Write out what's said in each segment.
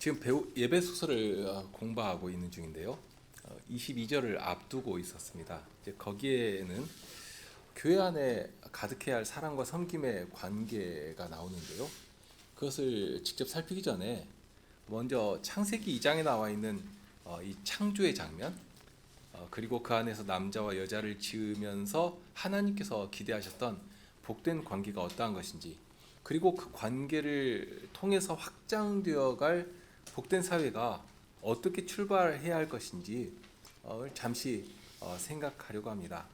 지금 배우 예배 소설을 공부하고 있는 중인데요. 22절을 앞두고 있었습니다. 이제 거기에는 교회 안에 가득해야 할 사랑과 섬김의 관계가 나오는데요. 그것을 직접 살피기 전에 먼저 창세기 2장에 나와 있는 이 창조의 장면, 그리고 그 안에서 남자와 여자를 지으면서 하나님께서 기대하셨던 복된 관계가 어떠한 것인지, 그리고 그 관계를 통해서 확장되어갈 복된 사회가 어떻게 출발해야 할 것인지 잠시 생각하려고 합니다.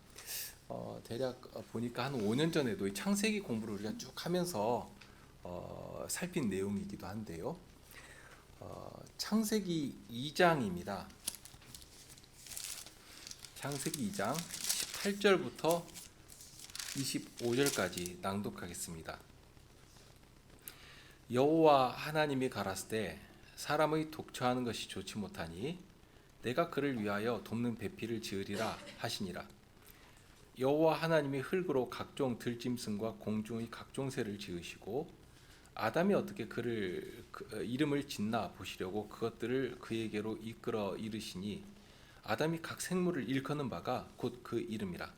대략 보니까 한 5년 전에도 이 창세기 공부를 우리가 쭉 하면서 살핀 내용이기도 한데요. 창세기 2장입니다. 창세기 2장 18절부터 25절까지 낭독하겠습니다. 여호와 하나님이 가라사대 사람의 독처하는 것이 좋지 못하니 내가 그를 위하여 돕는 배필을 지으리라 하시니라. 여호와 하나님이 흙으로 각종 들짐승과 공중의 각종 새를 지으시고 아담이 어떻게 그를 이름을 짓나 보시려고 그것들을 그에게로 이끌어 이르시니 아담이 각 생물을 일컫는 바가 곧 그 이름이라.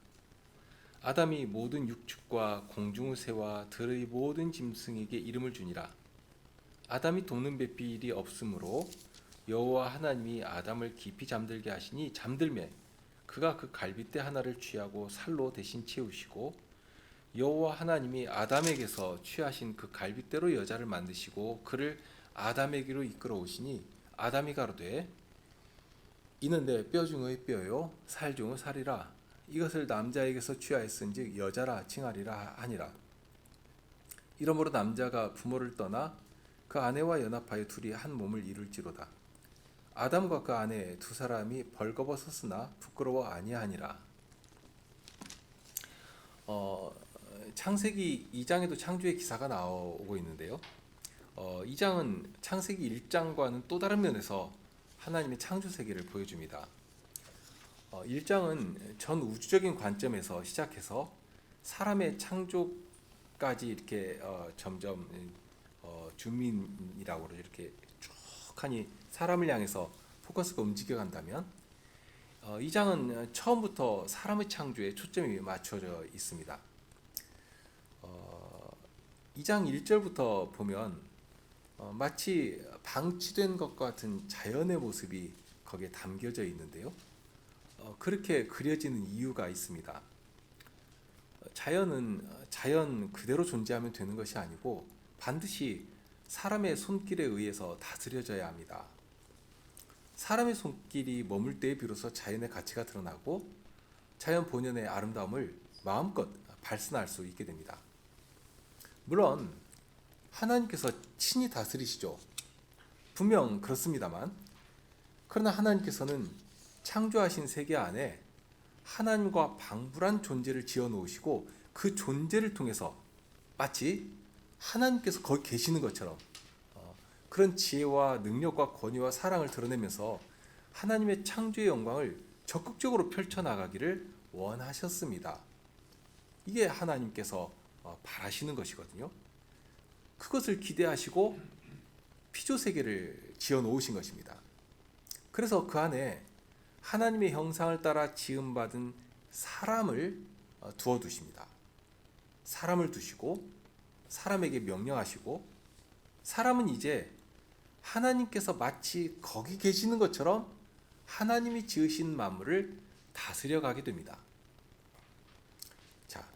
아담이 모든 육축과 공중의 새와 들의 모든 짐승에게 이름을 주니라. 아담이 돕는 배필이 없으므로 여호와 하나님이 아담을 깊이 잠들게 하시니 잠들매 그가 그 갈빗대 하나를 취하고 살로 대신 채우시고 여호와 하나님이 아담에게서 취하신 그 갈빗대로 여자를 만드시고 그를 아담에게로 이끌어 오시니 아담이 가로되 이는 내 뼈 중의 뼈요 살 중의 살이라. 이것을 남자에게서 취하였은즉 여자라 칭하리라 하니라. 이러므로 남자가 부모를 떠나 그 아내와 연합하여 둘이 한 몸을 이룰지로다. 아담과 그 아내 두 사람이 벌거벗었으나 부끄러워 아니하니라. 창세기 2장에도 창조의 기사가 나오고 있는데요. 2장은 창세기 1장과는 또 다른 면에서 하나님의 창조 세계를 보여줍니다. 1장은 전 우주적인 관점에서 시작해서 사람의 창조까지 이렇게 점점 주민이라고 이렇게 쭉하니 사람을 향해서 포커스가 움직여간다면 2장은 처음부터 사람의 창조에 초점이 맞춰져 있습니다. 2장 1절부터 보면 마치 방치된 것과 같은 자연의 모습이 거기에 담겨져 있는데요. 그렇게 그려지는 이유가 있습니다. 자연은 자연 그대로 존재하면 되는 것이 아니고 반드시 사람의 손길에 의해서 다스려져야 합니다. 사람의 손길이 머물 때에 비로소 자연의 가치가 드러나고 자연 본연의 아름다움을 마음껏 발산할 수 있게 됩니다. 물론 하나님께서 친히 다스리시죠. 분명 그렇습니다만, 그러나 하나님께서는 창조하신 세계 안에 하나님과 방불한 존재를 지어 놓으시고 그 존재를 통해서 마치 하나님께서 거기 계시는 것처럼 그런 지혜와 능력과 권위와 사랑을 드러내면서 하나님의 창조의 영광을 적극적으로 펼쳐나가기를 원하셨습니다. 이게 하나님께서 바라시는 것이거든요. 그것을 기대하시고 피조세계를 지어 놓으신 것입니다. 그래서 그 안에 하나님의 형상을 따라 지음받은 사람을 두어두십니다. 사람을 두시고 사람에게 명령하시고 사람은 이제 하나님께서 마치 거기 계시는 것처럼 하나님이 지으신 만물을 다스려가게 됩니다. 자,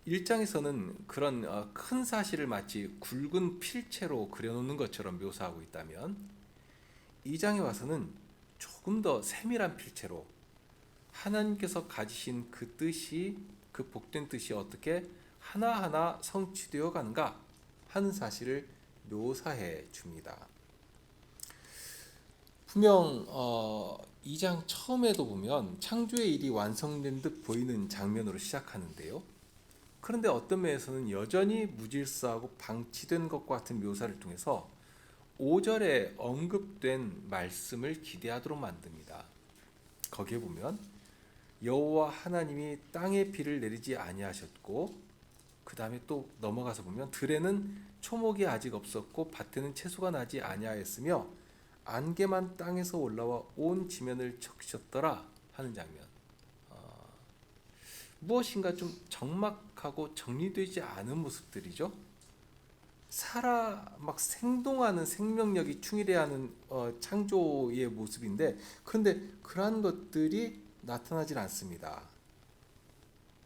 1장에서는 그런 큰 사실을 마치 굵은 필체로 그려놓는 것처럼 묘사하고 있다면 2장에 와서는 조금 더 세밀한 필체로 하나님께서 가지신 그 뜻이, 그 복된 뜻이 어떻게 하나하나 성취되어 가는가 하는 사실을 묘사해 줍니다. 분명 2장 처음에도 보면 창조의 일이 완성된 듯 보이는 장면으로 시작하는데요. 그런데 어떤 면에서는 여전히 무질서하고 방치된 것과 같은 묘사를 통해서 5절에 언급된 말씀을 기대하도록 만듭니다. 거기에 보면 여호와 하나님이 땅에 비를 내리지 아니하셨고 그 다음에 또 넘어가서 보면 들에는 초목이 아직 없었고 밭에는 채소가 나지 아니하였으며 안개만 땅에서 올라와 온 지면을 적셨더라 하는 장면. 무엇인가 좀 적막하고 정리되지 않은 모습들이죠. 막 생동하는 생명력이 충실해하는 창조의 모습인데, 그런데 그러한 것들이 나타나질 않습니다.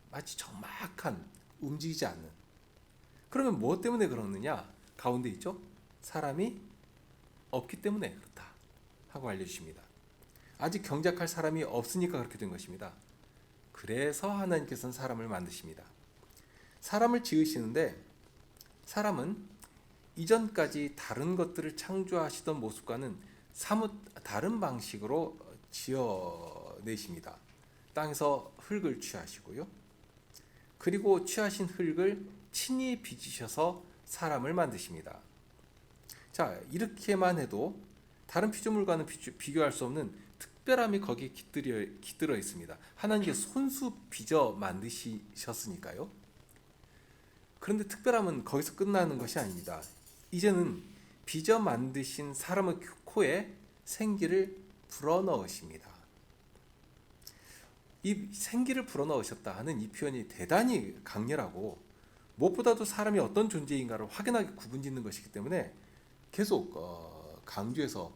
마치 적막한, 움직이지 않는. 그러면 무엇 때문에 그러느냐? 가운데 있죠. 사람이 없기 때문에 그렇다 하고 알려주십니다. 아직 경작할 사람이 없으니까 그렇게 된 것입니다. 그래서 하나님께서는 사람을 만드십니다. 사람을 지으시는데 사람은 이전까지 다른 것들을 창조하시던 모습과는 사뭇 다른 방식으로 지어내십니다. 땅에서 흙을 취하시고요. 그리고 취하신 흙을 친히 빚으셔서 사람을 만드십니다. 자, 이렇게만 해도 다른 피조물과는 비교할 수 없는 특별함이 거기에 깃들어 있습니다. 하나님께서 손수 빚어 만드셨으니까요. 그런데 특별함은 거기서 끝나는 것이 아닙니다. 이제는 빚어 만드신 사람의 코에 생기를 불어넣으십니다. 이 생기를 불어넣으셨다 하는 이 표현이 대단히 강렬하고 무엇보다도 사람이 어떤 존재인가를 확연하게 구분짓는 것이기 때문에 계속 강조해서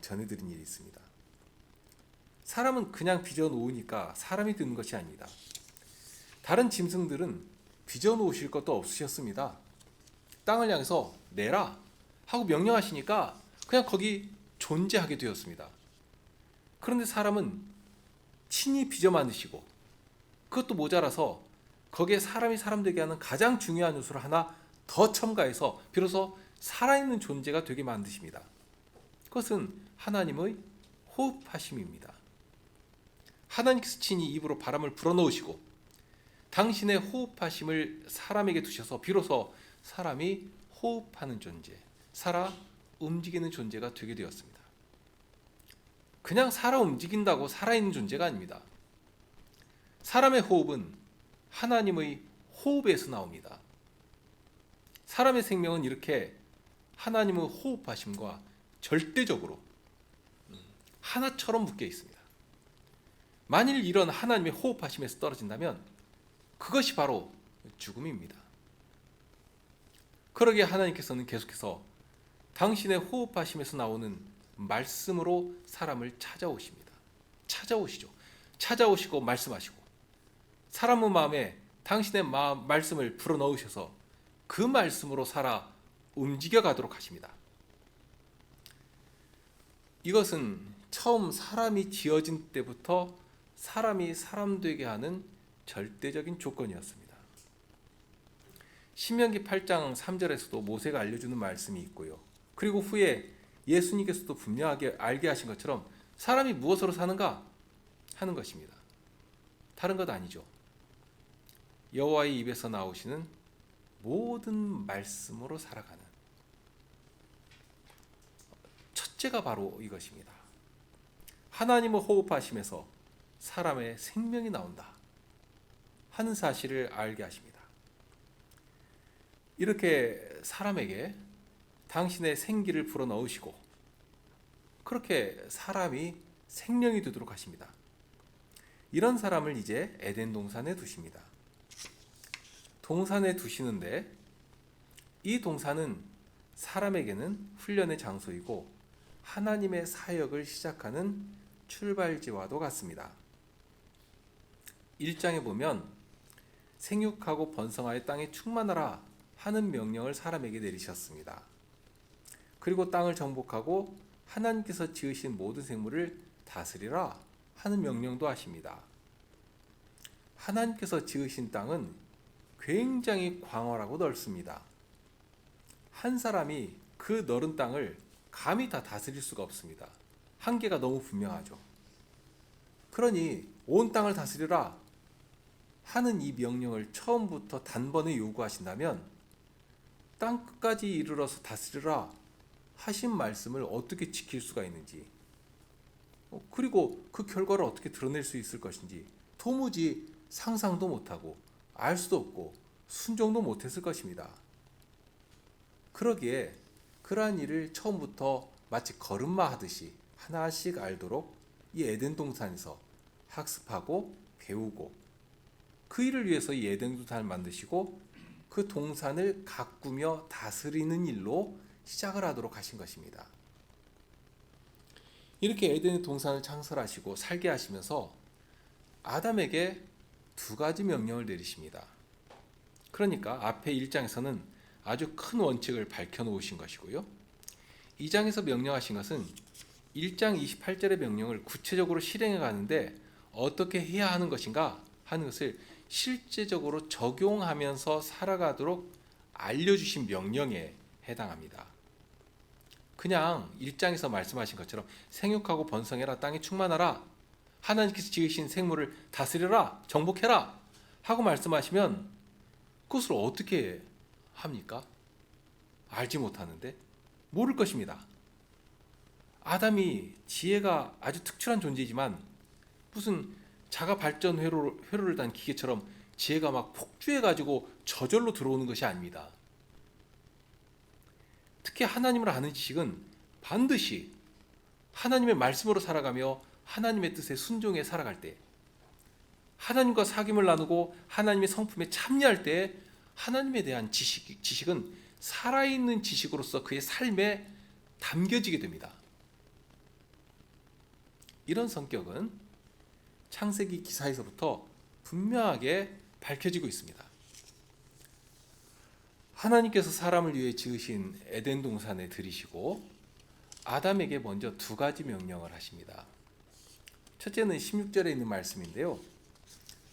전해드린 일이 있습니다. 사람은 그냥 빚어 놓으니까 사람이 되는 것이 아닙니다. 다른 짐승들은 빚어 놓으실 것도 없으셨습니다. 땅을 향해서 내라 하고 명령하시니까 그냥 거기 존재하게 되었습니다. 그런데 사람은 친히 빚어 만드시고 그것도 모자라서 거기에 사람이 사람 되게 하는 가장 중요한 요소를 하나 더 첨가해서 비로소 살아있는 존재가 되게 만드십니다. 그것은 하나님의 호흡하심입니다. 하나님께서 친히 입으로 바람을 불어넣으시고 당신의 호흡하심을 사람에게 두셔서 비로소 사람이 호흡하는 존재, 살아 움직이는 존재가 되게 되었습니다. 그냥 살아 움직인다고 살아있는 존재가 아닙니다. 사람의 호흡은 하나님의 호흡에서 나옵니다. 사람의 생명은 이렇게 하나님의 호흡하심과 절대적으로 하나처럼 묶여 있습니다. 만일 이런 하나님의 호흡하심에서 떨어진다면 그것이 바로 죽음입니다. 그러기에 하나님께서는 계속해서 당신의 호흡하심에서 나오는 말씀으로 사람을 찾아오십니다. 찾아오시고 말씀하시고 사람의 마음에 당신의 말씀을 불어넣으셔서 그 말씀으로 살아 움직여 가도록 하십니다. 이것은 처음 사람이 지어진 때부터 사람이 사람 되게 하는 절대적인 조건이었습니다. 신명기 8장 3절에서도 모세가 알려주는 말씀이 있고요. 그리고 후에 예수님께서도 분명하게 알게 하신 것처럼 사람이 무엇으로 사는가 하는 것입니다. 다른 것 아니죠. 여호와의 입에서 나오시는 모든 말씀으로 살아가는 첫째가 바로 이것입니다. 하나님의 호흡하심에서 사람의 생명이 나온다 하는 사실을 알게 하십니다. 이렇게 사람에게 당신의 생기를 불어넣으시고 그렇게 사람이 생명이 되도록 하십니다. 이런 사람을 이제 에덴 동산에 두십니다. 동산에 두시는데 이 동산은 사람에게는 훈련의 장소이고 하나님의 사역을 시작하는 출발지와도 같습니다. 1장에 보면 생육하고 번성하여 땅에 충만하라 하는 명령을 사람에게 내리셨습니다. 그리고 땅을 정복하고 하나님께서 지으신 모든 생물을 다스리라 하는 명령도 하십니다. 하나님께서 지으신 땅은 굉장히 광활하고 넓습니다. 한 사람이 그 넓은 땅을 감히 다 다스릴 수가 없습니다. 한계가 너무 분명하죠. 그러니 온 땅을 다스리라 하는 이 명령을 처음부터 단번에 요구하신다면 땅 끝까지 이르러서 다스리라 하신 말씀을 어떻게 지킬 수가 있는지, 그리고 그 결과를 어떻게 드러낼 수 있을 것인지 도무지 상상도 못하고 알 수도 없고 순종도 못했을 것입니다. 그러기에 그러한 일을 처음부터 마치 걸음마 하듯이 하나씩 알도록 이 에덴 동산에서 학습하고 배우고, 그 일을 위해서 이 에덴 동산을 만드시고 그 동산을 가꾸며 다스리는 일로 시작을 하도록 하신 것입니다. 이렇게 에덴 동산을 창설하시고 살게 하시면서 아담에게 두 가지 명령을 내리십니다. 그러니까 앞에 1장에서는 아주 큰 원칙을 밝혀놓으신 것이고요, 2장에서 명령하신 것은 1장 28절의 명령을 구체적으로 실행해 가는데 어떻게 해야 하는 것인가 하는 것을 실제적으로 적용하면서 살아가도록 알려주신 명령에 해당합니다. 그냥 1장에서 말씀하신 것처럼 생육하고 번성해라, 땅에 충만하라, 하나님께서 지으신 생물을 다스려라, 정복해라 하고 말씀하시면 그것을 어떻게 합니까? 알지 못하는데 모를 것입니다. 아담이 지혜가 아주 특출한 존재이지만 무슨 자가 발전 회로를 단 기계처럼 지혜가 막 폭주해가지고 저절로 들어오는 것이 아닙니다. 특히 하나님을 아는 지식은 반드시 하나님의 말씀으로 살아가며 하나님의 뜻에 순종해 살아갈 때, 하나님과 사귐을 나누고 하나님의 성품에 참여할 때 하나님에 대한 지식은 살아있는 지식으로서 그의 삶에 담겨지게 됩니다. 이런 성격은 창세기 기사에서부터 분명하게 밝혀지고 있습니다. 하나님께서 사람을 위해 지으신 에덴 동산에 들이시고 아담에게 먼저 두 가지 명령을 하십니다. 첫째는 16절에 있는 말씀인데요,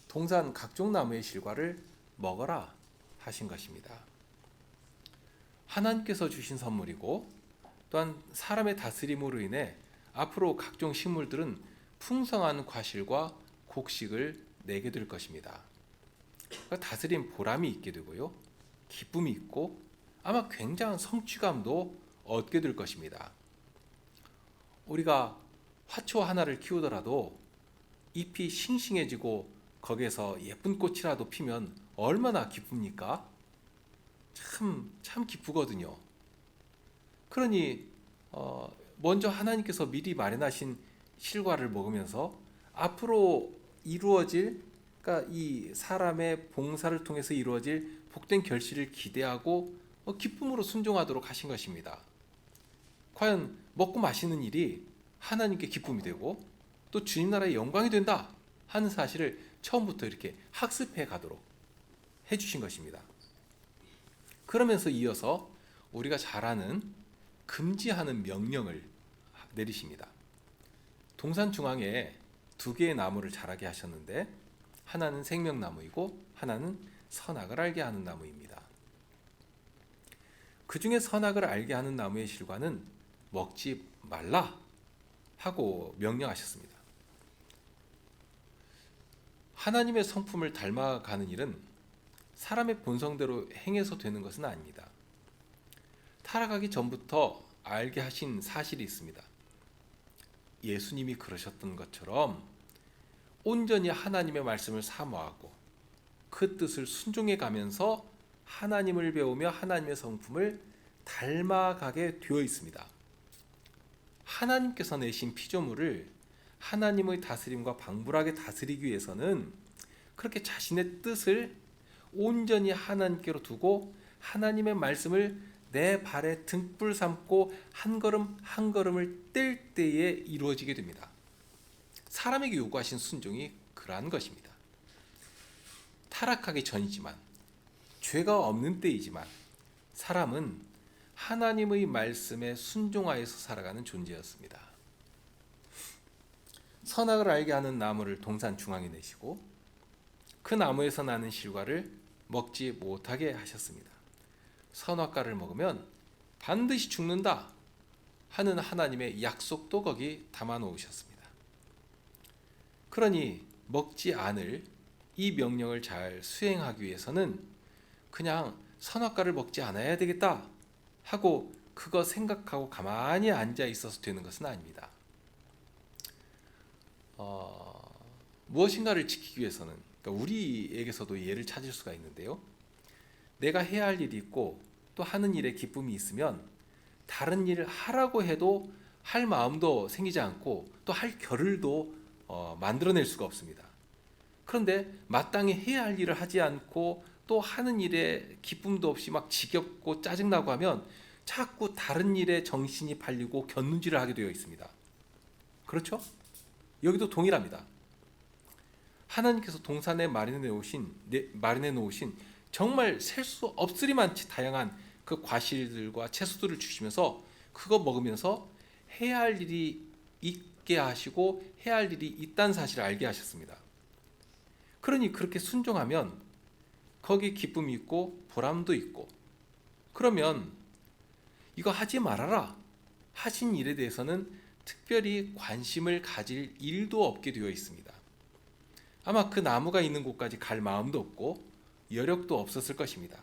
동산 각종 나무의 실과를 먹어라 하신 것입니다. 하나님께서 주신 선물이고 또한 사람의 다스림으로 인해 앞으로 각종 식물들은 풍성한 과실과 곡식을 내게 될 것입니다. 그러니까 다스림 보람이 있게 되고요, 기쁨이 있고 아마 굉장한 성취감도 얻게 될 것입니다. 우리가 화초 하나를 키우더라도 잎이 싱싱해지고 거기에서 예쁜 꽃이라도 피면 얼마나 기쁩니까? 참 기쁘거든요. 그러니 먼저 하나님께서 미리 마련하신 실과를 먹으면서 앞으로 이루어질, 그러니까 이 사람의 봉사를 통해서 이루어질 복된 결실을 기대하고 기쁨으로 순종하도록 하신 것입니다. 과연 먹고 마시는 일이 하나님께 기쁨이 되고 또 주님 나라의 영광이 된다 하는 사실을 처음부터 이렇게 학습해 가도록 해주신 것입니다. 그러면서 이어서 우리가 잘 아는 금지하는 명령을 내리십니다. 동산 중앙에 두 개의 나무를 자라게 하셨는데 하나는 생명나무이고 하나는 선악을 알게 하는 나무입니다. 그 중에 선악을 알게 하는 나무의 실과는 먹지 말라 하고 명령하셨습니다. 하나님의 성품을 닮아가는 일은 사람의 본성대로 행해서 되는 것은 아닙니다. 타락하기 전부터 알게 하신 사실이 있습니다. 예수님이 그러셨던 것처럼 온전히 하나님의 말씀을 사모하고 그 뜻을 순종해 가면서 하나님을 배우며 하나님의 성품을 닮아가게 되어 있습니다. 하나님께서 내신 피조물을 하나님의 다스림과 방불하게 다스리기 위해서는 그렇게 자신의 뜻을 온전히 하나님께로 두고 하나님의 말씀을 내 발에 등불 삼고 한 걸음 한 걸음을 뗄 때에 이루어지게 됩니다. 사람에게 요구하신 순종이 그러한 것입니다. 타락하기 전이지만, 죄가 없는 때이지만 사람은 하나님의 말씀에 순종하여서 살아가는 존재였습니다. 선악을 알게 하는 나무를 동산 중앙에 내시고 그 나무에서 나는 실과를 먹지 못하게 하셨습니다. 선악과를 먹으면 반드시 죽는다 하는 하나님의 약속도 거기 담아 놓으셨습니다. 그러니 먹지 않을 이 명령을 잘 수행하기 위해서는 그냥 선악과를 먹지 않아야 되겠다 하고 그거 생각하고 가만히 앉아 있어서 되는 것은 아닙니다. 무엇인가를 지키기 위해서는, 그러니까 우리에게서도 예를 찾을 수가 있는데요, 내가 해야 할 일이 있고 또 하는 일에 기쁨이 있으면 다른 일을 하라고 해도 할 마음도 생기지 않고 또 할 겨를도 만들어낼 수가 없습니다. 그런데 마땅히 해야 할 일을 하지 않고 또 하는 일에 기쁨도 없이 막 지겹고 짜증나고 하면 자꾸 다른 일에 정신이 팔리고 곁눈질을 하게 되어 있습니다. 그렇죠? 여기도 동일합니다. 하나님께서 동산에 마련해 놓으신 정말 셀 수 없으리만치 다양한 그 과실들과 채소들을 주시면서 그거 먹으면서 해야 할 일이 있게 하시고 해야 할 일이 있다는 사실을 알게 하셨습니다. 그러니 그렇게 순종하면 거기에 기쁨이 있고 보람도 있고, 그러면 이거 하지 말아라 하신 일에 대해서는 특별히 관심을 가질 일도 없게 되어 있습니다. 아마 그 나무가 있는 곳까지 갈 마음도 없고 여력도 없었을 것입니다.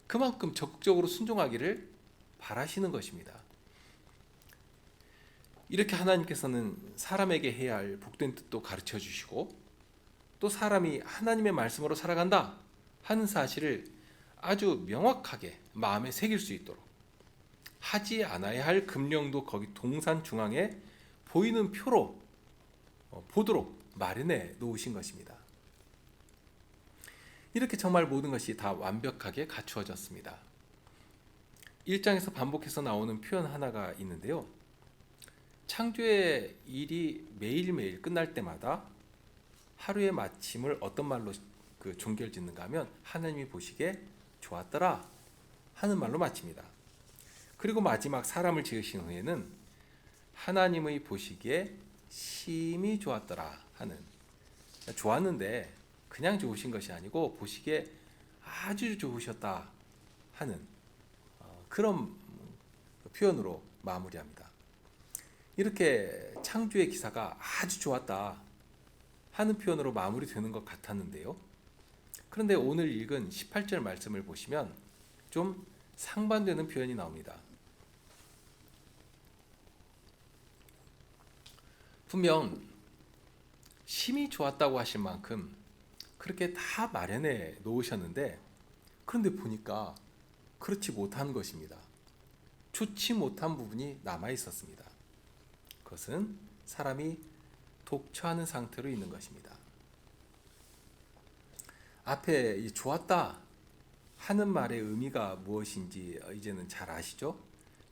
그만큼 적극적으로 순종하기를 바라시는 것입니다. 이렇게 하나님께서는 사람에게 해야 할 복된 뜻도 가르쳐 주시고 또 사람이 하나님의 말씀으로 살아간다 하는 사실을 아주 명확하게 마음에 새길 수 있도록 하지 않아야 할 금령도 거기 동산 중앙에 보이는 표로 보도록 마련해 놓으신 것입니다. 이렇게 정말 모든 것이 다 완벽하게 갖추어졌습니다. 1장에서 반복해서 나오는 표현 하나가 있는데요. 창조의 일이 매일매일 끝날 때마다 하루의 마침을 어떤 말로 종결 짓는가 하면 하나님이 보시기에 좋았더라 하는 말로 마칩니다. 그리고 마지막 사람을 지으신 후에는 하나님의 보시기에 심히 좋았더라 하는, 좋았는데 그냥 좋으신 것이 아니고 보시기에 아주 좋으셨다 하는 그런 표현으로 마무리합니다. 이렇게 창조의 기사가 아주 좋았다 하는 표현으로 마무리되는 것 같았는데요. 그런데 오늘 읽은 18절 말씀을 보시면 좀 상반되는 표현이 나옵니다. 분명 심히 좋았다고 하실 만큼 그렇게 다 마련해 놓으셨는데, 그런데 보니까 그렇지 못한 것입니다. 좋지 못한 부분이 남아 있었습니다. 그것은 사람이 독처하는 상태로 있는 것입니다. 앞에 이 좋았다 하는 말의 의미가 무엇인지 이제는 잘 아시죠?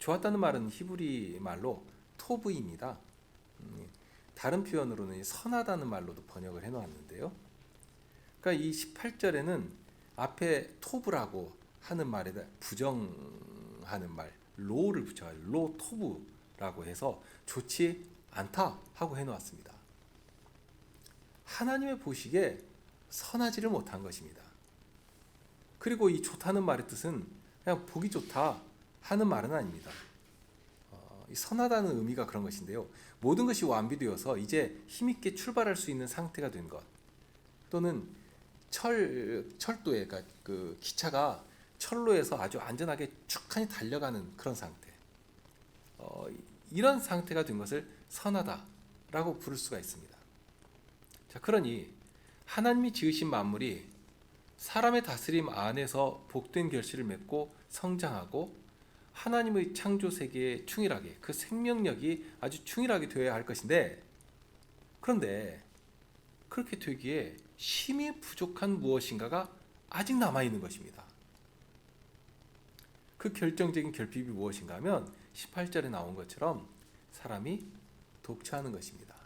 좋았다는 말은 히브리 말로 토브입니다. 다른 표현으로는 선하다는 말로도 번역을 해놓았는데요. 그러니까 이 18절에는 앞에 토브라고 하는 말에다 부정하는 말 로를 붙여가지고 로 토브라고 해서 좋지 않다 하고 해놓았습니다. 하나님의 보시기에 선하지를 못한 것입니다. 그리고 이 좋다는 말의 뜻은 그냥 보기 좋다 하는 말은 아닙니다. 선하다는 의미가 그런 것인데요. 모든 것이 완비되어서 이제 힘있게 출발할 수 있는 상태가 된 것, 또는 철도에, 그러니까 그 기차가 철로에서 아주 안전하게 쭉하니 달려가는 그런 상태, 이런 상태가 된 것을 선하다라고 부를 수가 있습니다. 자, 그러니 하나님이 지으신 만물이 사람의 다스림 안에서 복된 결실을 맺고 성장하고 하나님의 창조 세계에 충실하게, 그 생명력이 아주 충실하게 되어야 할 것인데, 그런데 그렇게 되기에 심히 부족한 무엇인가가 아직 남아 있는 것입니다. 그 결정적인 결핍이 무엇인가 하면 18절에 나온 것처럼 사람이 독처하는 것입니다.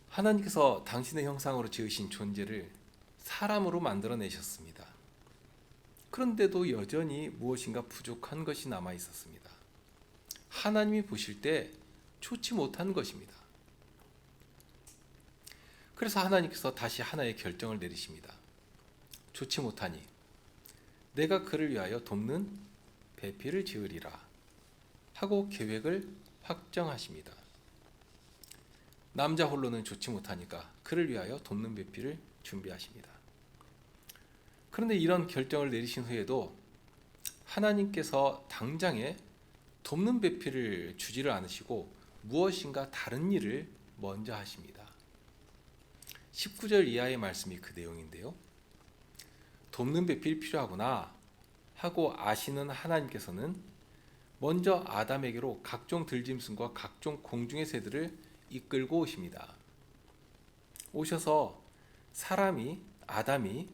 하나님께서 당신의 형상으로 지으신 존재를 사람으로 만들어내셨습니다. 그런데도 여전히 무엇인가 부족한 것이 남아 있었습니다. 하나님이 보실 때 좋지 못한 것입니다. 그래서 하나님께서 다시 하나의 결정을 내리십니다. 좋지 못하니 내가 그를 위하여 돕는 배필을 지으리라 하고 계획을 확정하십니다. 남자 홀로는 좋지 못하니까 그를 위하여 돕는 배필을 준비하십니다. 그런데 이런 결정을 내리신 후에도 하나님께서 당장에 돕는 배필을 주지를 않으시고 무엇인가 다른 일을 먼저 하십니다. 19절 이하의 말씀이 그 내용인데요. 돕는 배필이 필요하구나 하고 아시는 하나님께서는 먼저 아담에게로 각종 들짐승과 각종 공중의 새들을 이끌고 오십니다. 오셔서 아담이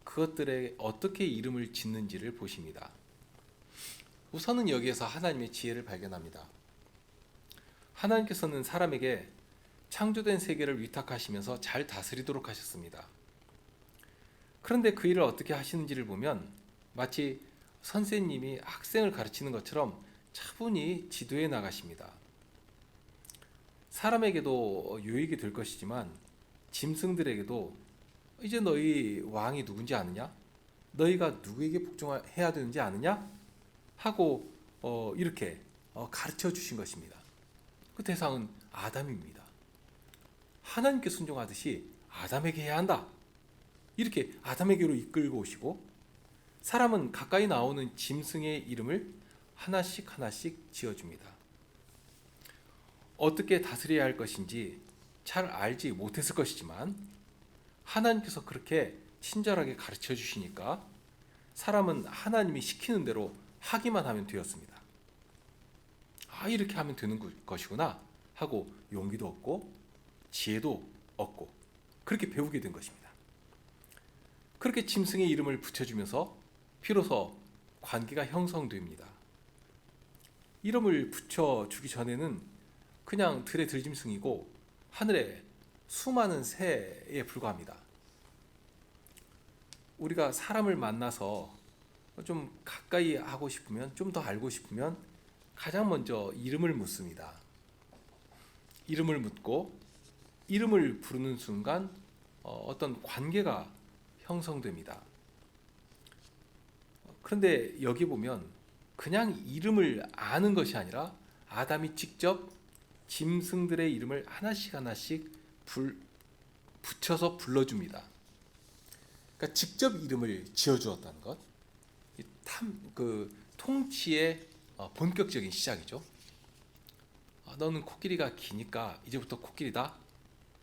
그것들에 어떻게 이름을 짓는지를 보십니다. 우선은 여기에서 하나님의 지혜를 발견합니다. 하나님께서는 사람에게 창조된 세계를 위탁하시면서 잘 다스리도록 하셨습니다. 그런데 그 일을 어떻게 하시는지를 보면 마치 선생님이 학생을 가르치는 것처럼 차분히 지도해 나가십니다. 사람에게도 유익이 될 것이지만 짐승들에게도 이제 너희 왕이 누군지 아느냐? 너희가 누구에게 복종해야 되는지 아느냐? 하고 이렇게 가르쳐 주신 것입니다. 그 대상은 아담입니다. 하나님께 순종하듯이 아담에게 해야 한다. 이렇게 아담에게로 이끌고 오시고 사람은 가까이 나오는 짐승의 이름을 하나씩 하나씩 지어줍니다. 어떻게 다스려야 할 것인지 잘 알지 못했을 것이지만 하나님께서 그렇게 친절하게 가르쳐 주시니까 사람은 하나님이 시키는 대로 하기만 하면 되었습니다. 이렇게 하면 되는 것이구나 하고 용기도 얻고 지혜도 얻고 그렇게 배우게 된 것입니다. 그렇게 짐승의 이름을 붙여주면서 비로소 관계가 형성됩니다. 이름을 붙여주기 전에는 그냥 들의 들짐승이고 하늘에 수많은 새에 불과합니다. 우리가 사람을 만나서 좀 가까이 하고 싶으면, 좀 더 알고 싶으면 가장 먼저 이름을 묻습니다. 이름을 묻고 이름을 부르는 순간 어떤 관계가 형성됩니다. 그런데 여기 보면 그냥 이름을 아는 것이 아니라 아담이 직접 짐승들의 이름을 하나씩 하나씩 붙여서 불러줍니다. 그러니까 직접 이름을 지어주었다는 것, 통치의 본격적인 시작이죠. 너는 코끼리가 기니까 이제부터 코끼리다,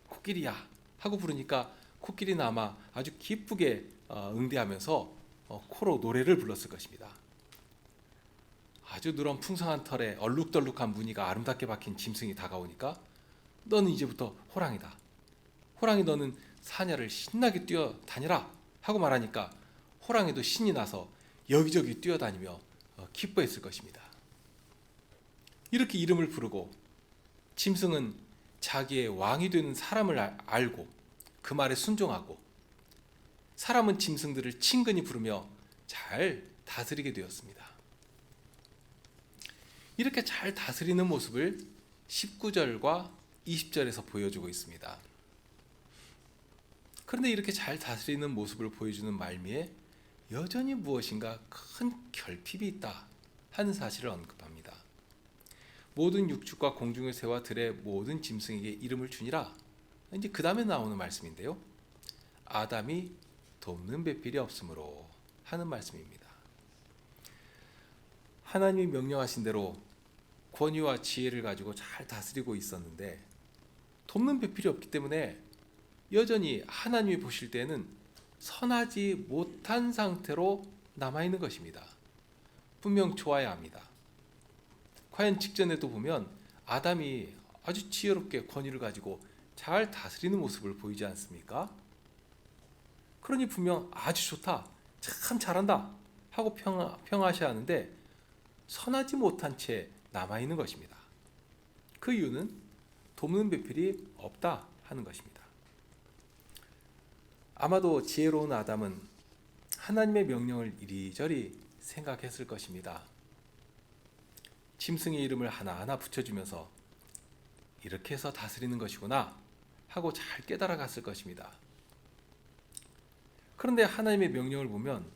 코끼리야 하고 부르니까 코끼리는 아마 아주 기쁘게 응대하면서 코로 노래를 불렀을 것입니다. 아주 누런 풍성한 털에 얼룩덜룩한 무늬가 아름답게 박힌 짐승이 다가오니까 너는 이제부터 호랑이다, 호랑이 너는 사냐를 신나게 뛰어다니라 하고 말하니까 호랑이도 신이 나서 여기저기 뛰어다니며 기뻐했을 것입니다. 이렇게 이름을 부르고 짐승은 자기의 왕이 되는 사람을 알고 그 말에 순종하고 사람은 짐승들을 친근히 부르며 잘 다스리게 되었습니다. 이렇게 잘 다스리는 모습을 19절과 20절에서 보여주고 있습니다. 그런데 이렇게 잘 다스리는 모습을 보여주는 말미에 여전히 무엇인가 큰 결핍이 있다 하는 사실을 언급합니다. 모든 육축과 공중의 새와 들의 모든 짐승에게 이름을 주니라. 이제 그 다음에 나오는 말씀인데요. 아담이 돕는 배필이 없으므로 하는 말씀입니다. 하나님이 명령하신 대로 권위와 지혜를 가지고 잘 다스리고 있었는데 돕는 배필이 없기 때문에 여전히 하나님이 보실 때는 선하지 못한 상태로 남아있는 것입니다. 분명 좋아야 합니다. 과연 직전에도 보면 아담이 아주 지혜롭게 권위를 가지고 잘 다스리는 모습을 보이지 않습니까? 그러니 분명 아주 좋다, 참 잘한다 하고 평하셔야 하는데 선하지 못한 채 남아있는 것입니다. 그 이유는 돕는 배필이 없다 하는 것입니다. 아마도 지혜로운 아담은 하나님의 명령을 이리저리 생각했을 것입니다. 짐승의 이름을 하나하나 붙여주면서 이렇게 해서 다스리는 것이구나 하고 잘 깨달아갔을 것입니다. 그런데 하나님의 명령을 보면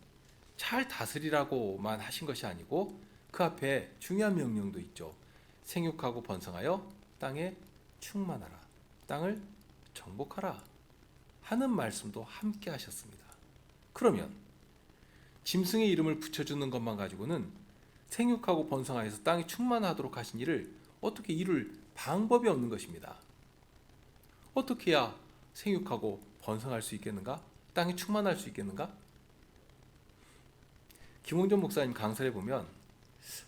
잘 다스리라고만 하신 것이 아니고 그 앞에 중요한 명령도 있죠. 생육하고 번성하여 땅에 충만하라, 땅을 정복하라 하는 말씀도 함께 하셨습니다. 그러면 짐승의 이름을 붙여주는 것만 가지고는 생육하고 번성하여서 땅이 충만하도록 하신 일을 어떻게 이룰 방법이 없는 것입니다. 어떻게 해야 생육하고 번성할 수 있겠는가? 땅이 충만할 수 있겠는가? 김홍전 목사님 강설에 보면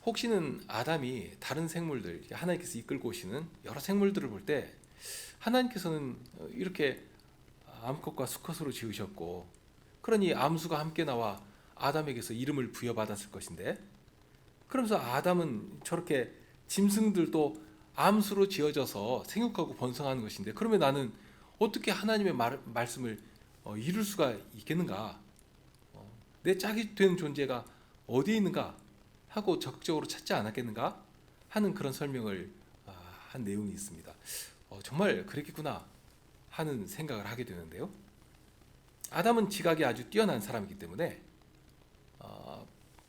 혹시는 아담이 다른 생물들, 하나님께서 이끌고 오시는 여러 생물들을 볼 때 하나님께서는 이렇게 암컷과 수컷으로 지으셨고, 그러니 암수가 함께 나와 아담에게서 이름을 부여받았을 것인데, 그러면서 아담은 저렇게 짐승들도 암수로 지어져서 생육하고 번성하는 것인데, 그러면 나는 어떻게 하나님의 말씀을 이룰 수가 있겠는가? 내 짝이 된 존재가 어디에 있는가? 하고 적극적으로 찾지 않았겠는가? 하는 그런 설명을 한 내용이 있습니다. 정말 그랬겠구나 하는 생각을 하게 되는데요. 아담은 지각이 아주 뛰어난 사람이기 때문에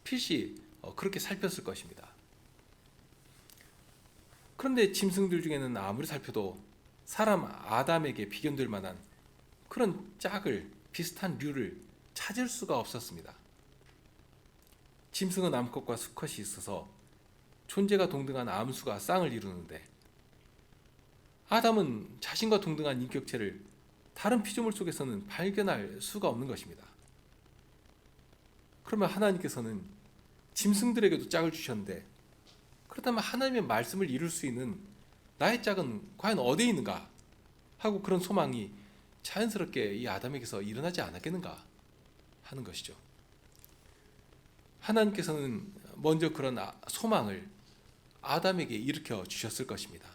필시 그렇게 살폈을 것입니다. 그런데 짐승들 중에는 아무리 살펴도 사람 아담에게 비견될 만한 그런 짝을, 비슷한 류를 찾을 수가 없었습니다. 짐승은 암컷과 수컷이 있어서 존재가 동등한 암수가 쌍을 이루는데, 아담은 자신과 동등한 인격체를 다른 피조물 속에서는 발견할 수가 없는 것입니다. 그러면 하나님께서는 짐승들에게도 짝을 주셨는데, 그렇다면 하나님의 말씀을 이룰 수 있는 나의 짝은 과연 어디에 있는가 하고 그런 소망이 자연스럽게 이 아담에게서 일어나지 않았겠는가 하는 것이죠. 하나님께서는 먼저 그런 소망을 아담에게 일으켜 주셨을 것입니다.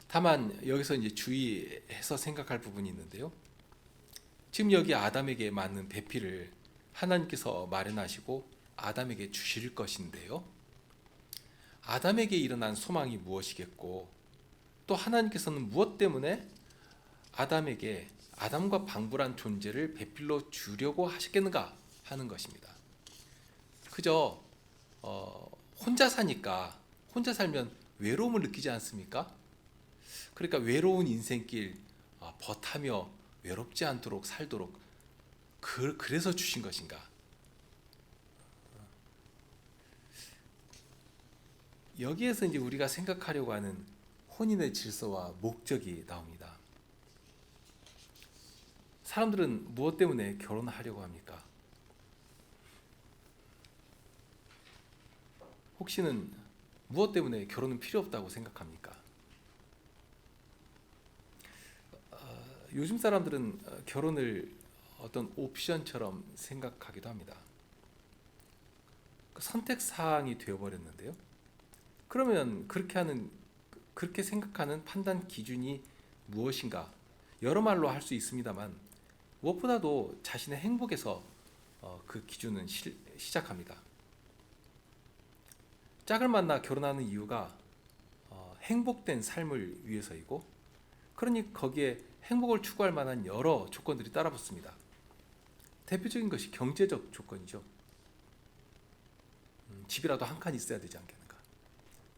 다만 여기서 이제 주의해서 생각할 부분이 있는데요. 지금 여기 아담에게 맞는 배필을 하나님께서 마련하시고 아담에게 주실 것인데요. 아담에게 일어난 소망이 무엇이겠고, 또 하나님께서는 무엇 때문에 아담과 방불한 존재를 배필로 주려고 하셨겠는가 하는 것입니다. 그저 혼자 사니까, 혼자 살면 외로움을 느끼지 않습니까? 그러니까 외로운 인생길 벗하며 외롭지 않도록 살도록 그래서 주신 것인가? 여기에서 이제 우리가 생각하려고 하는 혼인의 질서와 목적이 나옵니다. 사람들은 무엇 때문에 결혼하려고 합니까? 혹시는 무엇 때문에 결혼은 필요 없다고 생각합니까? 요즘 사람들은 결혼을 어떤 옵션처럼 생각하기도 합니다. 선택 사항이 되어버렸는데요. 그러면 그렇게 생각하는 판단 기준이 무엇인가? 여러 말로 할 수 있습니다만 무엇보다도 자신의 행복에서 그 기준은 시작합니다. 짝을 만나 결혼하는 이유가 행복된 삶을 위해서이고, 그러니 거기에 행복을 추구할 만한 여러 조건들이 따라붙습니다. 대표적인 것이 경제적 조건이죠. 집이라도 한 칸 있어야 되지 않겠는가.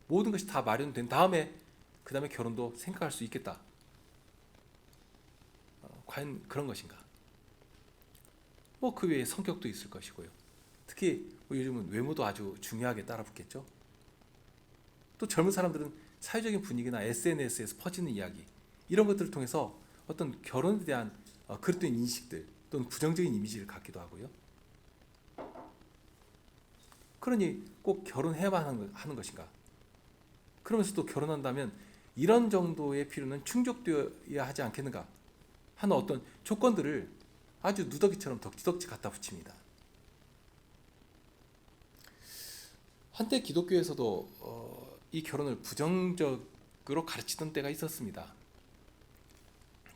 모든 것이 다 마련된 다음에 그 다음에 결혼도 생각할 수 있겠다. 과연 그런 것인가? 그 외에 성격도 있을 것이고요. 특히 요즘은 외모도 아주 중요하게 따라붙겠죠. 또 젊은 사람들은 사회적인 분위기나 SNS에서 퍼지는 이야기, 이런 것들을 통해서 어떤 결혼에 대한 그릇된 인식들 또는 부정적인 이미지를 갖기도 하고요. 그러니 꼭 결혼해야만 하는 것인가? 그러면서 또 결혼한다면 이런 정도의 필요는 충족되어야 하지 않겠는가 하는 어떤 조건들을 아주 누더기처럼 덕지덕지 갖다 붙입니다. 한때 기독교에서도 이 결혼을 부정적으로 가르치던 때가 있었습니다.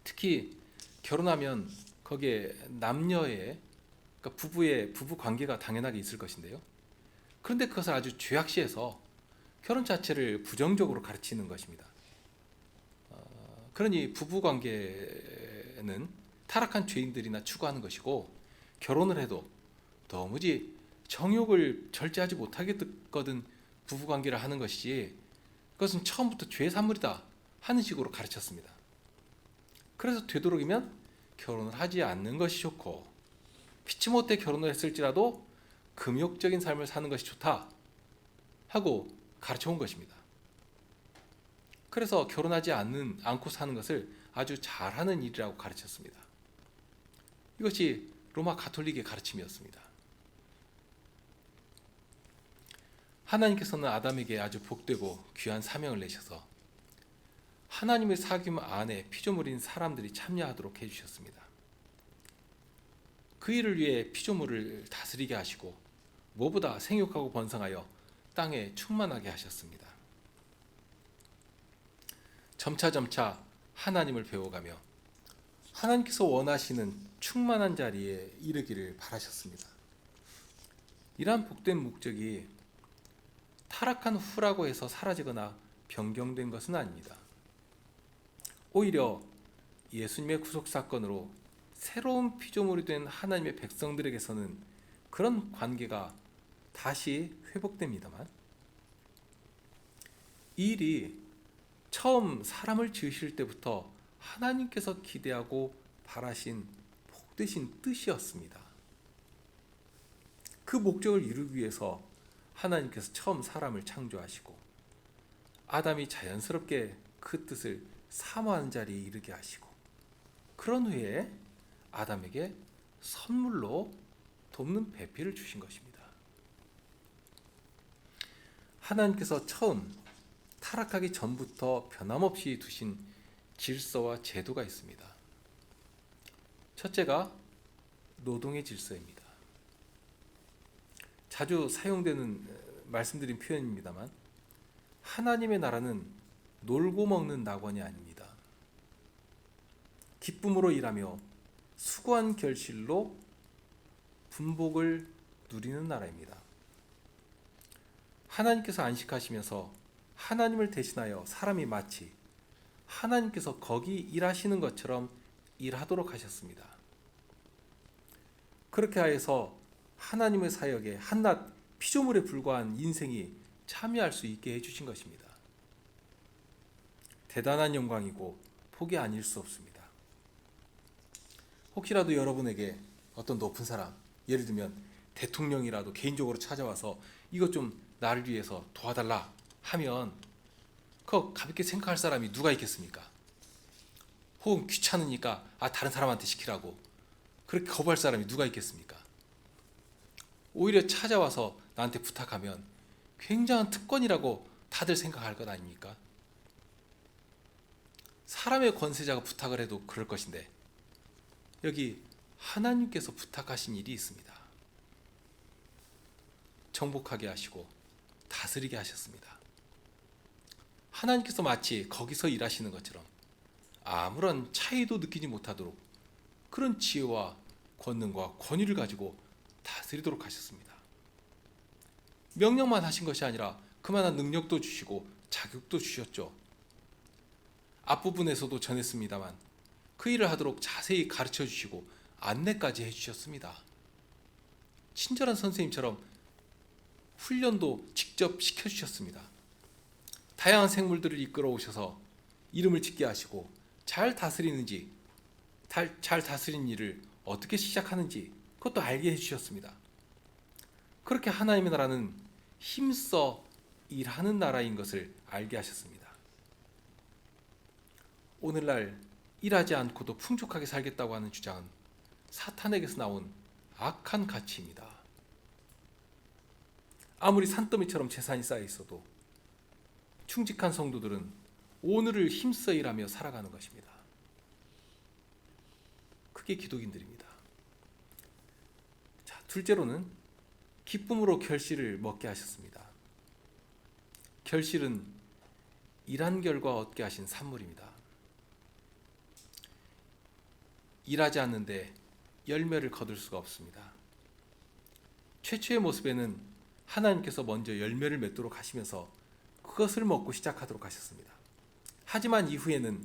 특히 결혼하면 거기에 남녀의, 그러니까 부부 관계가 당연하게 있을 것인데요. 그런데 그것을 아주 죄악시해서 결혼 자체를 부정적으로 가르치는 것입니다. 그러니 부부 관계는 타락한 죄인들이나 추구하는 것이고, 결혼을 해도 도무지 정욕을 절제하지 못하겠거든 부부 관계를 하는 것이지, 그것은 처음부터 죄의 산물이다 하는 식으로 가르쳤습니다. 그래서 되도록이면 결혼을 하지 않는 것이 좋고, 피치 못해 결혼을 했을지라도 금욕적인 삶을 사는 것이 좋다 하고 가르쳐온 것입니다. 그래서 결혼하지 않고 사는 것을 아주 잘하는 일이라고 가르쳤습니다. 이것이 로마 가톨릭의 가르침이었습니다. 하나님께서는 아담에게 아주 복되고 귀한 사명을 내셔서 하나님의 사귐 안에 피조물인 사람들이 참여하도록 해주셨습니다. 그 일을 위해 피조물을 다스리게 하시고 무엇보다 생육하고 번성하여 땅에 충만하게 하셨습니다. 점차 하나님을 배워가며 하나님께서 원하시는 충만한 자리에 이르기를 바라셨습니다. 이러한 복된 목적이 타락한 후라고 해서 사라지거나 변경된 것은 아닙니다. 오히려 예수님의 구속 사건으로 새로운 피조물이 된 하나님의 백성들에게서는 그런 관계가 다시 회복됩니다만, 이 일이 처음 사람을 지으실 때부터 하나님께서 기대하고 바라신 복되신 뜻이었습니다. 그 목적을 이루기 위해서 하나님께서 처음 사람을 창조하시고 아담이 자연스럽게 그 뜻을 사모하는 자리에 이르게 하시고, 그런 후에 아담에게 선물로 돕는 배필을 주신 것입니다. 하나님께서 처음 타락하기 전부터 변함없이 두신 질서와 제도가 있습니다. 첫째가 노동의 질서입니다. 자주 사용되는 말씀드린 표현입니다만, 하나님의 나라는 놀고 먹는 낙원이 아닙니다. 기쁨으로 일하며 수고한 결실로 분복을 누리는 나라입니다. 하나님께서 안식하시면서 하나님을 대신하여 사람이 마치 하나님께서 거기 일하시는 것처럼 일하도록 하셨습니다. 그렇게 하여서 하나님의 사역에 한낱 피조물에 불과한 인생이 참여할 수 있게 해주신 것입니다. 대단한 영광이고 복이 아닐 수 없습니다. 혹시라도 여러분에게 어떤 높은 사람, 예를 들면 대통령이라도 개인적으로 찾아와서 이것 좀 나를 위해서 도와달라 하면 그거 가볍게 생각할 사람이 누가 있겠습니까? 혹은 귀찮으니까 다른 사람한테 시키라고 그렇게 거부할 사람이 누가 있겠습니까? 오히려 찾아와서 나한테 부탁하면 굉장한 특권이라고 다들 생각할 것 아닙니까? 사람의 권세자가 부탁을 해도 그럴 것인데, 여기 하나님께서 부탁하신 일이 있습니다. 정복하게 하시고 다스리게 하셨습니다. 하나님께서 마치 거기서 일하시는 것처럼 아무런 차이도 느끼지 못하도록 그런 지혜와 권능과 권위를 가지고 다스리도록 하셨습니다. 명령만 하신 것이 아니라 그만한 능력도 주시고 자격도 주셨죠. 앞부분에서도 전했습니다만 그 일을 하도록 자세히 가르쳐 주시고 안내까지 해주셨습니다. 친절한 선생님처럼 훈련도 직접 시켜주셨습니다. 다양한 생물들을 이끌어 오셔서 이름을 짓게 하시고 잘 다스리는 일을 어떻게 시작하는지 그것도 알게 해주셨습니다. 그렇게 하나님의 나라는 힘써 일하는 나라인 것을 알게 하셨습니다. 오늘날 일하지 않고도 풍족하게 살겠다고 하는 주장은 사탄에게서 나온 악한 가치입니다. 아무리 산더미처럼 재산이 쌓여 있어도 충직한 성도들은 오늘을 힘써 일하며 살아가는 것입니다. 그게 기독인들입니다. 자, 둘째로는 기쁨으로 결실을 먹게 하셨습니다. 결실은 일한 결과 얻게 하신 산물입니다. 일하지 않는데 열매를 거둘 수가 없습니다. 최초의 모습에는 하나님께서 먼저 열매를 맺도록 하시면서 그것을 먹고 시작하도록 하셨습니다. 하지만 이후에는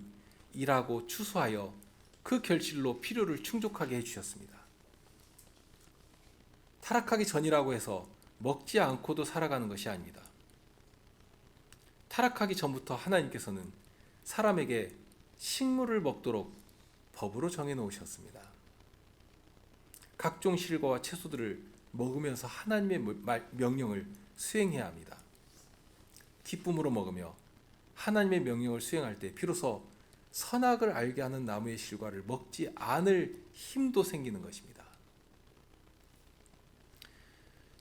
일하고 추수하여 그 결실로 필요를 충족하게 해주셨습니다. 타락하기 전이라고 해서 먹지 않고도 살아가는 것이 아닙니다. 타락하기 전부터 하나님께서는 사람에게 식물을 먹도록 법으로 정해놓으셨습니다. 각종 실과와 채소들을 먹으면서 하나님의 명령을 수행해야 합니다. 기쁨으로 먹으며 하나님의 명령을 수행할 때 비로소 선악을 알게 하는 나무의 실과를 먹지 않을 힘도 생기는 것입니다.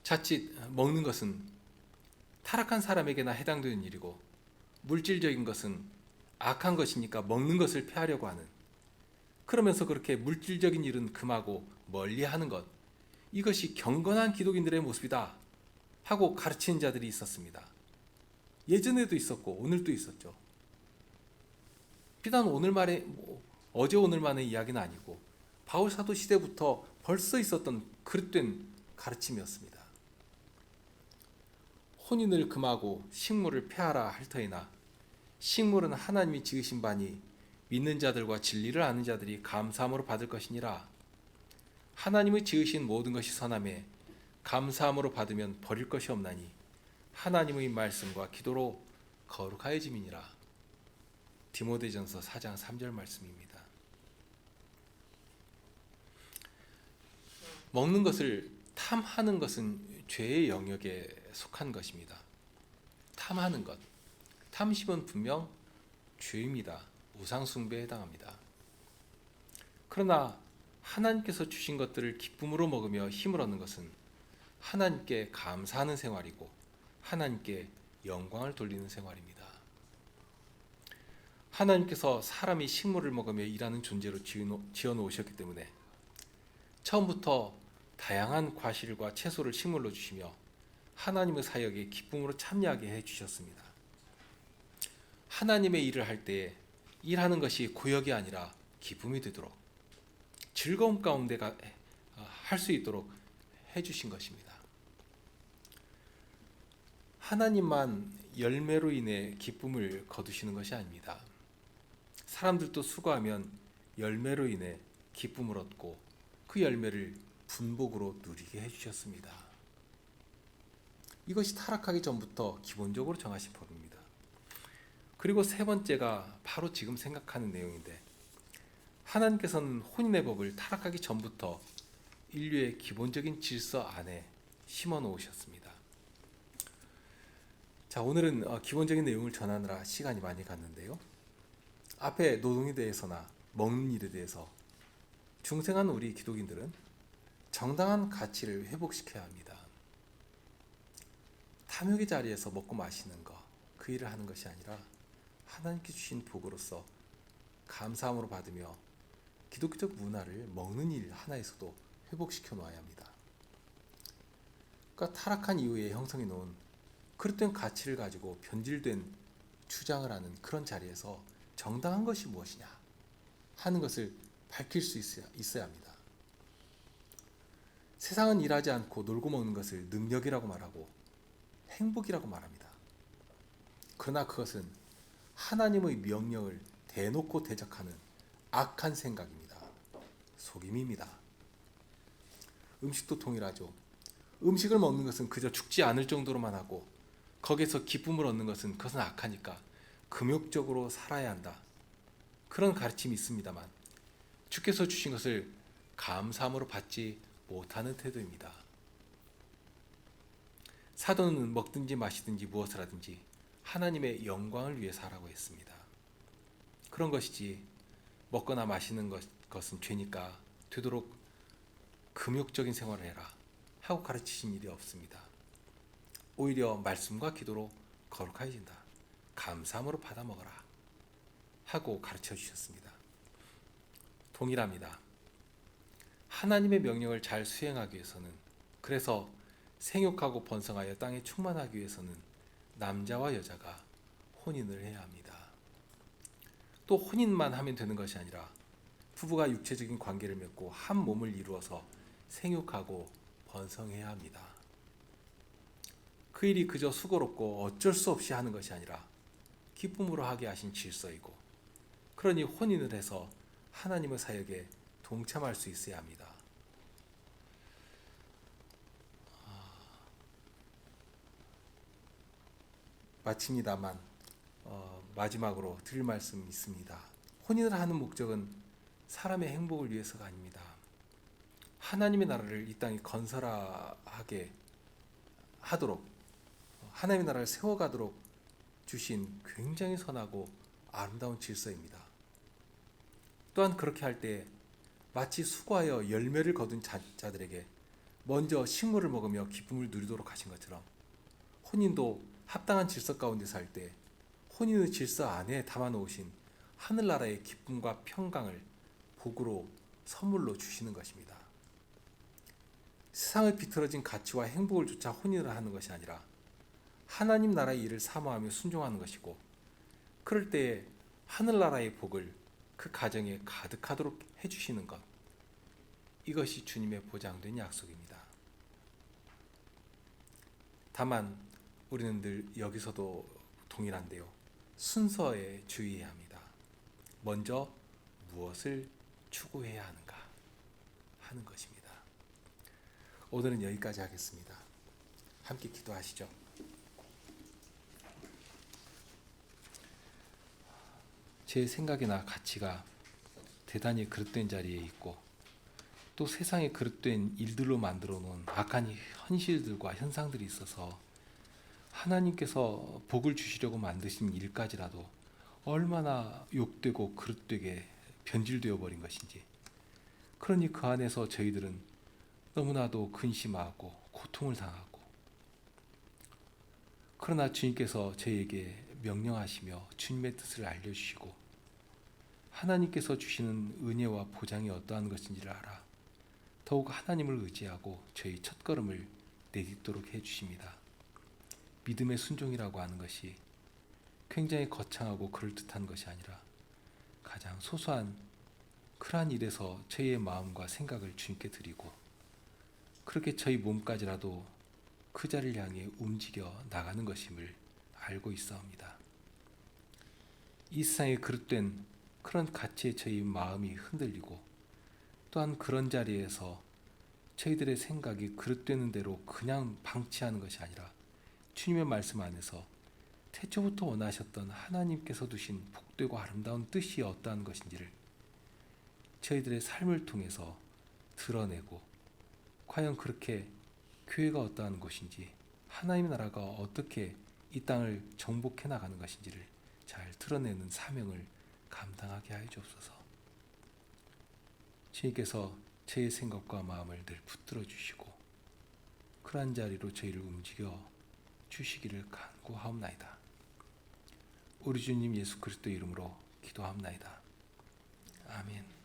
자칫 먹는 것은 타락한 사람에게나 해당되는 일이고, 물질적인 것은 악한 것이니까 먹는 것을 피하려고 하는, 그러면서 그렇게 물질적인 일은 금하고 멀리하는 것, 이것이 경건한 기독인들의 모습이다 하고 가르치는 자들이 있었습니다. 예전에도 있었고 오늘도 있었죠. 비단 어제 오늘만의 이야기는 아니고 바울 사도 시대부터 벌써 있었던 그릇된 가르침이었습니다. 혼인을 금하고 식물을 폐하라 할 터이나 식물은 하나님이 지으신 바니 믿는 자들과 진리를 아는 자들이 감사함으로 받을 것이니라. 하나님이 지으신 모든 것이 선함에 감사함으로 받으면 버릴 것이 없나니 하나님의 말씀과 기도로 거룩하여짐이니라. 디모데전서 4장 3절 말씀입니다. 먹는 것을 탐하는 것은 죄의 영역에 속한 것입니다. 탐하는 것, 탐심은 분명 죄입니다. 우상 숭배에 해당합니다. 그러나 하나님께서 주신 것들을 기쁨으로 먹으며 힘을 얻는 것은 하나님께 감사하는 생활이고 하나님께 영광을 돌리는 생활입니다. 하나님께서 사람이 식물을 먹으며 일하는 존재로 지어 놓으셨기 때문에 처음부터 다양한 과실과 채소를 식물로 주시며 하나님의 사역에 기쁨으로 참여하게 해주셨습니다. 하나님의 일을 할 때에 일하는 것이 고역이 아니라 기쁨이 되도록 즐거움 가운데 할 수 있도록 해주신 것입니다. 하나님만 열매로 인해 기쁨을 거두시는 것이 아닙니다. 사람들도 수고하면 열매로 인해 기쁨을 얻고 그 열매를 분복으로 누리게 해주셨습니다. 이것이 타락하기 전부터 기본적으로 정하신 법입니다. 그리고 세 번째가 바로 지금 생각하는 내용인데, 하나님께서는 혼인의 법을 타락하기 전부터 인류의 기본적인 질서 안에 심어 놓으셨습니다. 자, 오늘은 기본적인 내용을 전하느라 시간이 많이 갔는데요. 앞에 노동에 대해서나 먹는 일에 대해서 중생한 우리 기독인들은 정당한 가치를 회복시켜야 합니다. 탐욕의 자리에서 먹고 마시는 것, 그 일을 하는 것이 아니라 하나님께 주신 복으로서 감사함으로 받으며 기독교적 문화를 먹는 일 하나에서도 회복시켜 놓아야 합니다. 그러니까 타락한 이후에 형성해 놓은 그릇된 가치를 가지고 변질된 주장을 하는 그런 자리에서 정당한 것이 무엇이냐 하는 것을 밝힐 수 있어야 합니다. 세상은 일하지 않고 놀고 먹는 것을 능력이라고 말하고 행복이라고 말합니다. 그러나 그것은 하나님의 명령을 대놓고 대적하는 악한 생각입니다. 속임입니다. 음식도 동일하죠. 음식을 먹는 것은 그저 죽지 않을 정도로만 하고 거기서 기쁨을 얻는 것은 그것은 악하니까 금욕적으로 살아야 한다. 그런 가르침이 있습니다만 주께서 주신 것을 감사함으로 받지 못하는 태도입니다. 사도는 먹든지 마시든지 무엇을 하든지 하나님의 영광을 위해 살라고 했습니다. 그런 것이지 먹거나 마시는 것은 죄니까 되도록 금욕적인 생활을 해라 하고 가르치신 일이 없습니다. 오히려 말씀과 기도로 거룩해진다. 감사함으로 받아 먹어라 하고 가르쳐 주셨습니다. 동일합니다. 하나님의 명령을 잘 수행하기 위해서는, 그래서 생육하고 번성하여 땅에 충만하기 위해서는 남자와 여자가 혼인을 해야 합니다. 또 혼인만 하면 되는 것이 아니라 부부가 육체적인 관계를 맺고 한 몸을 이루어서 생육하고 번성해야 합니다. 그 일이 그저 수고롭고 어쩔 수 없이 하는 것이 아니라 기쁨으로 하게 하신 질서이고, 그러니 혼인을 해서 하나님의 사역에 동참할 수 있어야 합니다. 마칩니다만 마지막으로 드릴 말씀이 있습니다. 혼인을 하는 목적은 사람의 행복을 위해서가 아닙니다. 하나님의 나라를 이 땅에 건설하게 하도록, 하나님의 나라를 세워가도록 주신 굉장히 선하고 아름다운 질서입니다. 또한 그렇게 할 때 마치 수고하여 열매를 거둔 자들에게 먼저 식물을 먹으며 기쁨을 누리도록 하신 것처럼 혼인도 합당한 질서 가운데 살 때 혼인의 질서 안에 담아 놓으신 하늘나라의 기쁨과 평강을 복으로 선물로 주시는 것입니다. 세상을 비틀어진 가치와 행복을 쫓아 혼인을 하는 것이 아니라 하나님 나라의 일을 사모하며 순종하는 것이고, 그럴 때에 하늘나라의 복을 그 가정에 가득하도록 해주시는 것, 이것이 주님의 보장된 약속입니다. 다만 우리는 늘 여기서도 동일한데요, 순서에 주의해야 합니다. 먼저 무엇을 추구해야 하는가 하는 것입니다. 오늘은 여기까지 하겠습니다. 함께 기도하시죠. 제 생각이나 가치가 대단히 그릇된 자리에 있고, 또 세상에 그릇된 일들로 만들어 놓은 악한 현실들과 현상들이 있어서 하나님께서 복을 주시려고 만드신 일까지라도 얼마나 욕되고 그릇되게 변질되어 버린 것인지, 그러니 그 안에서 저희들은 너무나도 근심하고 고통을 당하고, 그러나 주님께서 저희에게 명령하시며 주님의 뜻을 알려주시고 하나님께서 주시는 은혜와 보장이 어떠한 것인지를 알아 더욱 하나님을 의지하고 저희 첫걸음을 내딛도록 해주십니다. 믿음의 순종이라고 하는 것이 굉장히 거창하고 그럴듯한 것이 아니라 가장 소소한 그러한 일에서 저희의 마음과 생각을 주님께 드리고, 그렇게 저희 몸까지라도 그 자리를 향해 움직여 나가는 것임을 알고 있사옵니다. 이 세상에 그릇된 그런 가치에 저희 마음이 흔들리고, 또한 그런 자리에서 저희들의 생각이 그릇되는 대로 그냥 방치하는 것이 아니라 주님의 말씀 안에서 태초부터 원하셨던 하나님께서 두신 복되고 아름다운 뜻이 어떠한 것인지를 저희들의 삶을 통해서 드러내고, 과연 그렇게 교회가 어떠한 것인지, 하나님의 나라가 어떻게 이 땅을 정복해 나가는 것인지를 잘 드러내는 사명을 감당하게 하여 주옵소서. 주님께서 제 생각과 마음을 늘 붙들어 주시고 그러한 자리로 저희를 움직여 주시기를 간구하옵나이다. 우리 주님 예수 그리스도 이름으로 기도하옵나이다. 아멘.